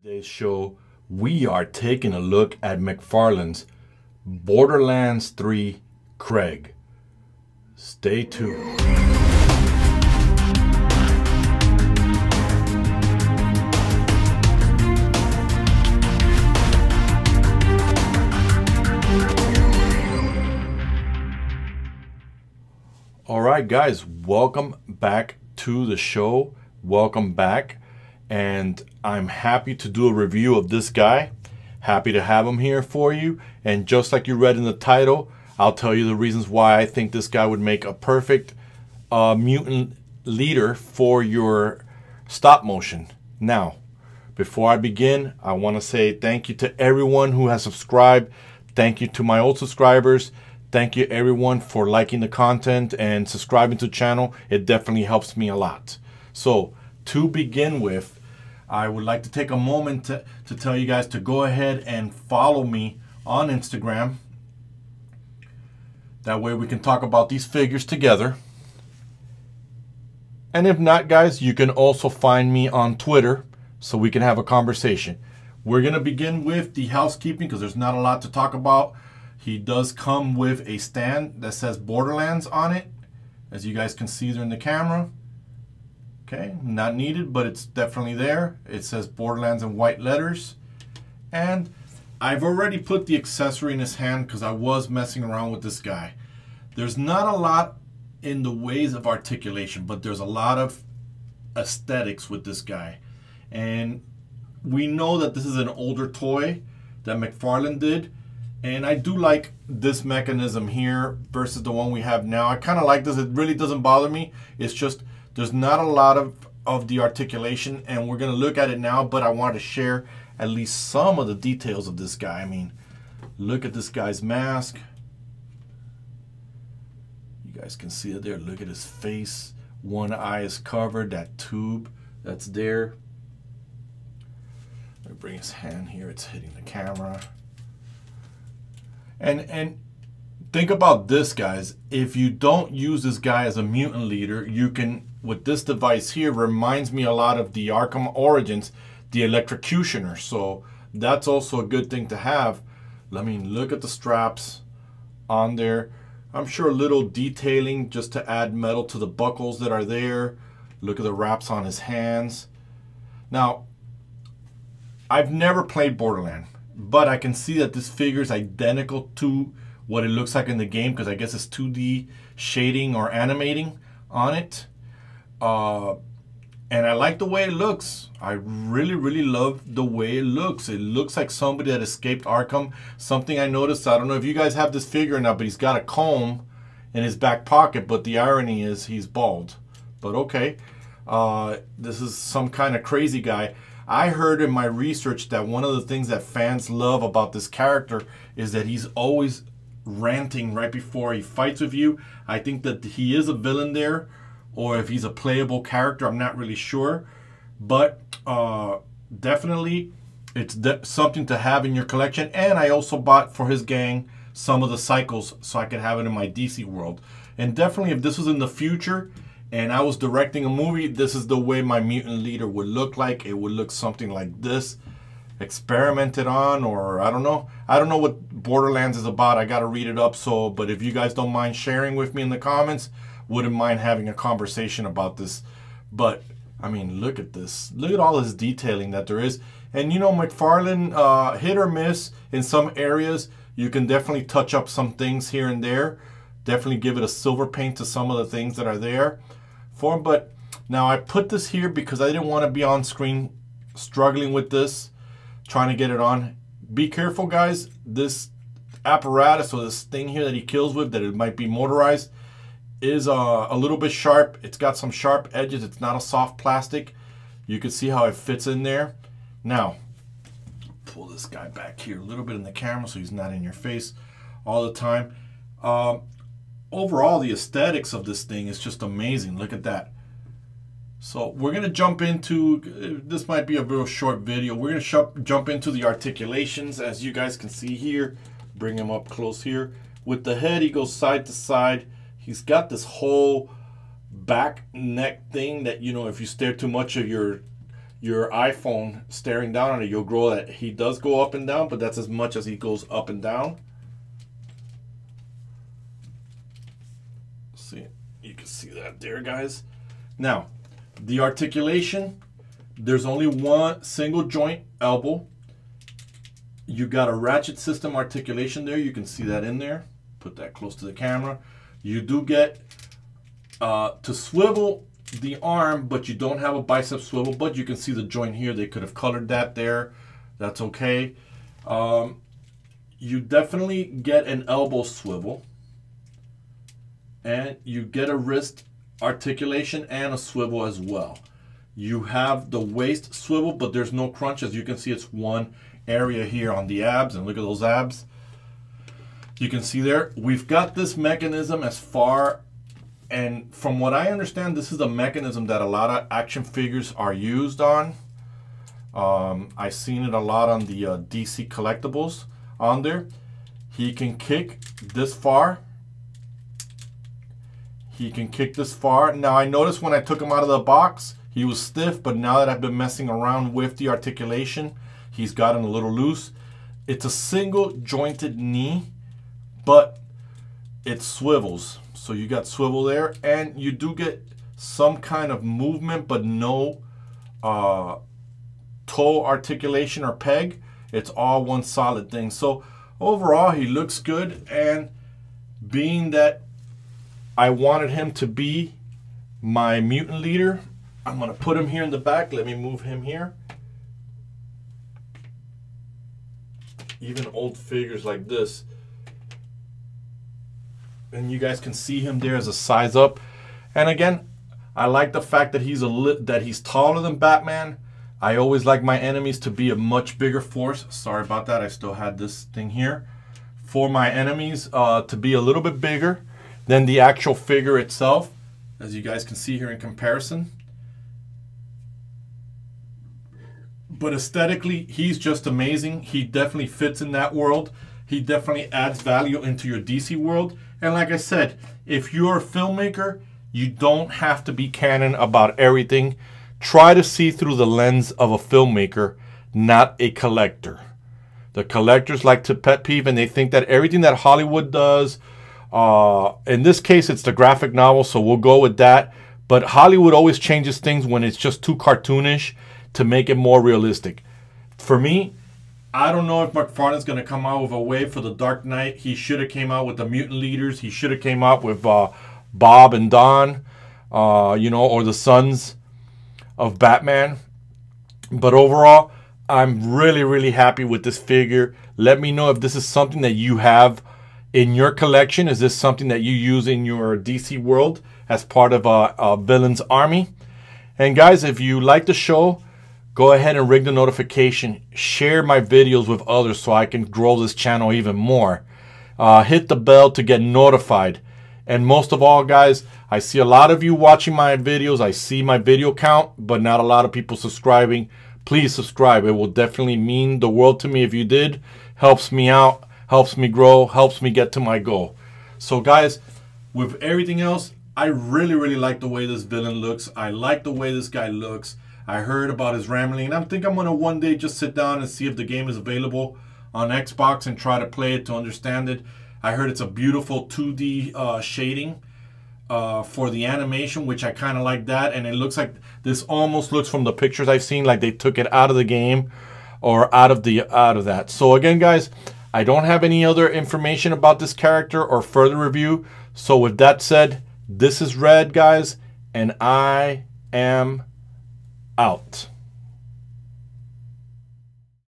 Today's show, we are taking a look at McFarlane's Borderlands 3 Krieg. Stay tuned. All right, guys, welcome back to the show. Welcome back. And I'm happy to do a review of this guy. Happy to have him here for you. And just like you read in the title, I'll tell you the reasons why I think this guy would make a perfect mutant leader for your stop motion. Now, before I begin, I want to say thank you to everyone who has subscribed. Thank you to my old subscribers. Thank you everyone for liking the content and subscribing to the channel. It definitely helps me a lot. So to begin with, I would like to take a moment to tell you guys to go ahead and follow me on Instagram. That way we can talk about these figures together. And if not, guys, you can also find me on Twitter so we can have a conversation. We're going to begin with the housekeeping because there's not a lot to talk about. He does come with a stand that says Borderlands on it. As you guys can see there in the camera. Okay, not needed, but it's definitely there. It says Borderlands in white letters. And I've already put the accessory in his hand because I was messing around with this guy. There's not a lot in the ways of articulation, but there's a lot of aesthetics with this guy. And we know that this is an older toy that McFarlane did. And I do like this mechanism here versus the one we have now. I kind of like this. It really doesn't bother me. It's just there's not a lot of the articulation, and we're going to look at it now, but I wanted to share at least some of the details of this guy. I mean, look at this guy's mask. You guys can see it there. Look at his face. One eye is covered. That tube that's there. Let me bring his hand here. It's hitting the camera. And think about this, guys. If you don't use this guy as a mutant leader, you can, with this device here, reminds me a lot of the Arkham Origins, the electrocutioner. So that's also a good thing to have. I mean, look at the straps on there. I'm sure a little detailing just to add metal to the buckles that are there. Look at the wraps on his hands. Now, I've never played Borderlands, but I can see that this figure is identical to what it looks like in the game because I guess it's 2D shading or animating on it. And I like the way it looks. I really love the way it looks. It looks like somebody that escaped Arkham. Something I noticed, I don't know if you guys have this figure or not, but he's got a comb in his back pocket, but the irony is he's bald. But okay, this is some kind of crazy guy. I heard in my research that one of the things that fans love about this character is that he's always ranting right before he fights with you. I think that he is a villain there, or if he's a playable character, I'm not really sure. But definitely it's something to have in your collection. And I also bought for his gang some of the cycles so I could have it in my DC world. And definitely if this was in the future and I was directing a movie, this is the way my mutant leader would look like. It would look something like this, experimented on, or I don't know. I don't know what Borderlands is about. I got to read it up. So, but if you guys don't mind sharing with me in the comments, wouldn't mind having a conversation about this. But I mean, look at this. Look at all this detailing that there is. And you know, McFarlane, hit or miss in some areas. You can definitely touch up some things here and there. Definitely give it a silver paint to some of the things that are there for him. But now I put this here because I didn't want to be on screen struggling with this, trying to get it on. Be careful, guys. This apparatus or this thing here that he kills with, that it might be motorized, is a little bit sharp. It's got some sharp edges. It's not a soft plastic. You can see how it fits in there. Now, pull this guy back here a little bit in the camera so he's not in your face all the time. Overall, the aesthetics of this thing is just amazing. Look at that. So we're going to jump into, this might be a real short video. We're going to jump into the articulations, as you guys can see here. Bring him up close here. With the head, he goes side to side. He's got this whole back neck thing that, you know, if you stare too much of your your iPhone staring down on it, you'll grow that. He does go up and down, but that's as much as he goes up and down. See, you can see that there, guys. Now, the articulation, there's only one single joint elbow. You got a ratchet system articulation there. You can see that in there. Put that close to the camera. You do get to swivel the arm, but you don't have a bicep swivel, but you can see the joint here. They could have colored that there. That's okay. You definitely get an elbow swivel, and you get a wrist articulation and a swivel as well. You have the waist swivel, but there's no crunch. As you can see, it's one area here on the abs, and look at those abs. You can see there, we've got this mechanism as far, and from what I understand, this is a mechanism that a lot of action figures are used on. I've seen it a lot on the DC collectibles on there. He can kick this far. He can kick this far. Now I noticed when I took him out of the box, he was stiff, but now that I've been messing around with the articulation, he's gotten a little loose. It's a single jointed knee, but it swivels. So you got swivel there, and you do get some kind of movement, but no toe articulation or peg. It's all one solid thing. So overall, he looks good, and being that I wanted him to be my mutant leader, I'm gonna put him here in the back. Let me move him here. Even old figures like this, and you guys can see him there as a size up. And again, I like the fact that he's taller than Batman. I always like my enemies to be a much bigger force. Sorry about that, I still had this thing here. For my enemies to be a little bit bigger than the actual figure itself, as you guys can see here in comparison. But aesthetically, he's just amazing. He definitely fits in that world. He definitely adds value into your DC world. And like I said, if you're a filmmaker, you don't have to be canon about everything. Try to see through the lens of a filmmaker, not a collector. The collectors like to pet peeve, and they think that everything that Hollywood does, in this case, it's the graphic novel, so we'll go with that. But Hollywood always changes things when it's just too cartoonish to make it more realistic. For me, I don't know if McFarlane's going to come out with a way for the Dark Knight. He should have came out with the mutant leaders. He should have came out with Bob and Don, you know, or the sons of Batman. But overall, I'm really, really happy with this figure. Let me know if this is something that you have in your collection. Is this something that you use in your DC world as part of a villain's army? And guys, if you like the show, go ahead and ring the notification. Share my videos with others so I can grow this channel even more. Hit the bell to get notified. And most of all, guys, I see a lot of you watching my videos. I see my video count, but not a lot of people subscribing. Please subscribe. It will definitely mean the world to me if you did. Helps me out, helps me grow, helps me get to my goal. So guys, with everything else, I really, really like the way this villain looks. I like the way this guy looks. I heard about his rambling, and I think I'm going to one day just sit down and see if the game is available on Xbox and try to play it to understand it. I heard it's a beautiful 2D shading for the animation, which I kind of like that. And it looks like this almost looks, from the pictures I've seen, like they took it out of the game or out of that. So again, guys, I don't have any other information about this character or further review. So with that said, this is Red, guys, and I am out.